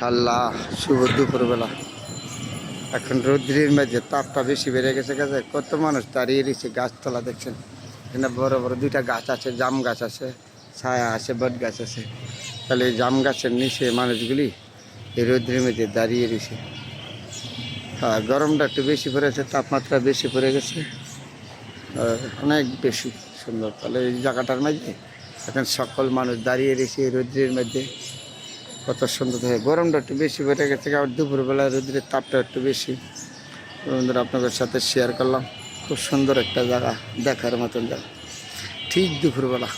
মাশাআল্লাহ, শুভ দুপুরবেলা। এখন রৌদ্রের মাঝে তাপটা বেশি বেড়ে গেছে গেছে কত মানুষ দাঁড়িয়ে রয়েছে গাছতলা দেখছেন। এখানে বড় বড় দুইটা গাছ আছে, জাম গাছ আছে, ছায়া আছে, বট গাছ আছে। তাহলে এই জাম গাছের নিচে মানুষগুলি এই রৌদ্রের মাঝে দাঁড়িয়ে রয়েছে। হ্যাঁ, গরমটা একটু বেশি পড়েছে, তাপমাত্রা বেশি পড়ে গেছে, অনেক বেশি সুন্দর। তাহলে এই জায়গাটার মধ্যে এখন সকল মানুষ দাঁড়িয়ে রয়েছে এই রৌদ্রের মধ্যে, কত সুন্দর থাকে। গরমটা একটু বেশি বেড়ে গেছে, আবার দুপুরবেলা রোদ্রের তাপটা একটু বেশি। বন্ধুরা, আপনাদের সাথে শেয়ার করলাম। খুব সুন্দর একটা জায়গা, দেখার মতন জায়গা, ঠিক দুপুরবেলা।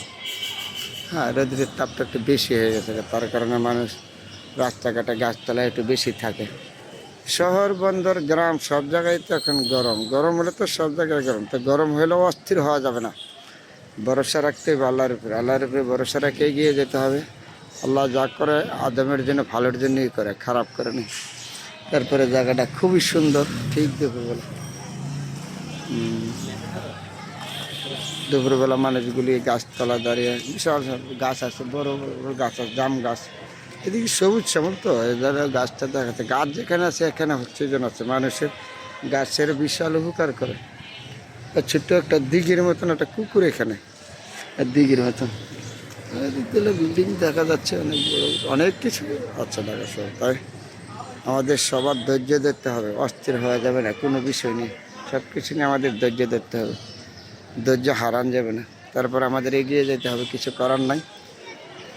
হ্যাঁ, রোদ্রের তাপটা একটু বেশি হয়ে গেছে, তার কারণে মানুষ রাস্তাঘাটে গাছতলায় একটু বেশি থাকে। শহর, বন্দর, গ্রাম সব জায়গায় তো এখন গরম। গরম হলে তো সব জায়গায় গরম, তো গরম হলেও অস্থির হওয়া যাবে না। ভরসা রাখতে হবে আল্লাহর উপরে, আল্লাহর উপরে ভরসা রেখে এগিয়ে যেতে হবে। আল্লাহ যা করে আদমের জন্য ভালোর জন্যই করে, খারাপ করে নি। তারপরে জায়গাটা খুবই সুন্দর, ঠিক দুপুরবেলা। দুপুরবেলা মানুষগুলি গাছতলা দাঁড়িয়ে, বিশাল গাছ আছে, বড় বড় গাছ আছে, জাম গাছ। এদিকে সবুজ শ্যামল, তো এদের গাছটা দেখাচ্ছে। গাছ যেখানে আছে এখানে অক্সিজেন আছে, মানুষের গাছের বিশাল উপকার করে। ছোট্ট একটা দিঘির মতন একটা কুকুর এখানে, দিঘির মতন। এদিকগুলো বিল্ডিং দেখা যাচ্ছে, অনেক বড় অনেক কিছু আচ্ছা দেখা সব। তাই আমাদের সবার ধৈর্য ধরতে হবে, অস্থির হওয়া যাবে না কোনো বিষয় নেই। সব কিছু নিয়ে আমাদের ধৈর্য ধরতে হবে, ধৈর্য হারান যাবে না। তারপর আমাদের এগিয়ে যেতে হবে, কিছু করার নাই।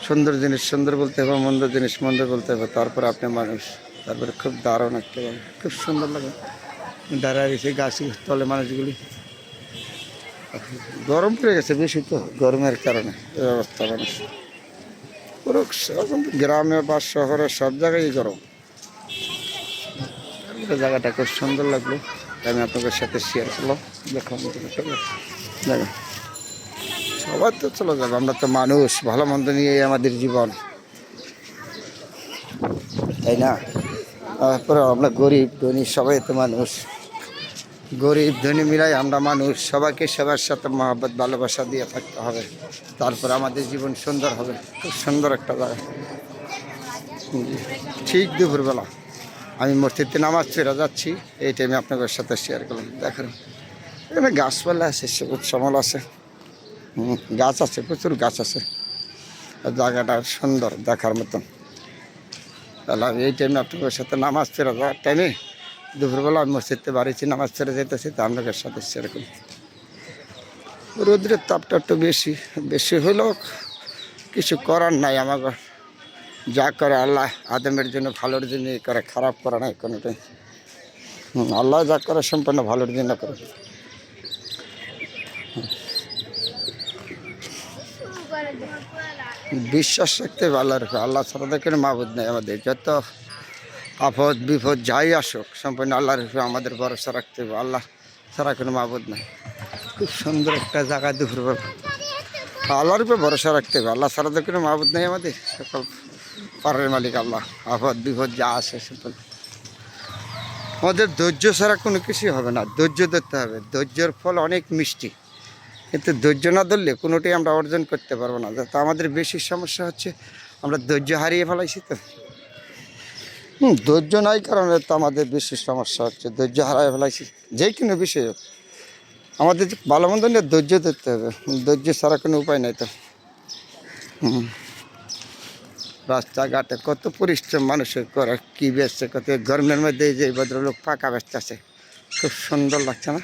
সুন্দর জিনিস সুন্দর বলতে হবে, মন্দ জিনিস মন্দ বলতে হবে, তারপরে আপনি মানুষ। তারপরে খুব দারুণ একটা, খুব সুন্দর লাগে দাঁড়ায় রয়েছে গাছের তলে মানুষগুলি। গরম পড়ে গেছে বেশি, তো গরমের কারণে এই অবস্থা মানুষ। পুরো গ্রামে বা শহরে সব জায়গায় গরম। জায়গাটা খুব সুন্দর লাগলো, আমি আপনাদের সাথে শেয়ার করলাম। দেখলাম দেখো, সবার তো চলে যাবে, আমরা তো মানুষ, ভালো মন্দ নিয়েই আমাদের জীবন, তাই না? তারপরে আমরা গরিব ধনী সবাই তো মানুষ, গরিব ধনী মিলাই আমরা মানুষ। সবাইকে সবার সাথে মহব্বত ভালোবাসা দিয়ে থাকতে হবে, তারপর আমাদের জীবন সুন্দর হবে। খুব সুন্দর একটা জায়গা। ঠিক দুপুরবেলা আমি মসজিদে নামাজ ফেরা যাচ্ছি, এই টাইমে আপনাদের সাথে শেয়ার করলাম। দেখেন এখানে গাছপালা আছে, সবুজ শ্যামল আছে, গাছ আছে, প্রচুর গাছ আছে। জায়গাটা সুন্দর, দেখার মতন। তাহলে আমি এই টাইমে আপনাদের সাথে নামাজ ফেরা যাওয়ার টাইমে দুপুরবেলা আমি মসজিদে বাড়িছি, নামাজ ফেরা যেতেছি, তা আপনাদের সাথে শেয়ার করি। রোদ্রের তাপটা একটু বেশি বেশি হলেও কিছু করার নাই। আমাকে যা করে আল্লাহ আদমের জন্য ভালোর জন্যই করে, খারাপ করা নাই কোনোটাই। আল্লাহ যা করে সম্পূর্ণ ভালোর জন্য করে। বিশ্বাস রাখতে হবে আল্লাহর উপরে, আল্লাহ ছাড়া তো কোনো মাবুদ নেই আমাদের। যত আপদ বিপদ যাই আসুক, সম্পূর্ণ আল্লাহর উপরে আমাদের ভরসা রাখতে হবে, আল্লাহ ছাড়া কোনো মাবুদ নেই। খুব সুন্দর একটা জায়গা দুপুরবেলা, আল্লাহর উপরে ভরসা রাখতে হবে, আল্লাহ ছাড়া তো কোনো মাবুদ নেই আমাদের। সকল পারের মালিক আল্লাহ, আপদ বিপদ যা আসে সকল আমাদের ধৈর্য ছাড়া কোনো কিছুই হবে না। ধৈর্য ধরতে হবে, ধৈর্যের ফল অনেক মিষ্টি, কিন্তু ধৈর্য না ধরলে কোনোটাই আমরা অর্জন করতে পারবো না। তো আমাদের বেশি সমস্যা হচ্ছে আমরা ধৈর্য হারিয়ে ফেলাইছি। তো ধৈর্য নাই কারণে তো আমাদের বেশি সমস্যা হচ্ছে, ধৈর্য হারিয়ে ফেলাইছি। যে কোনো বিষয়ে আমাদের ভালো মন্দ নিয়ে ধৈর্য ধরতে হবে, ধৈর্য ছাড়া কোনো উপায় নাই। তো রাস্তাঘাটে কত পরিশ্রম মানুষের করে, কী বেচছে, কত গরমের মধ্যে যে ভদ্রলোক পাকা বেচতেছে, খুব সুন্দর লাগছে না?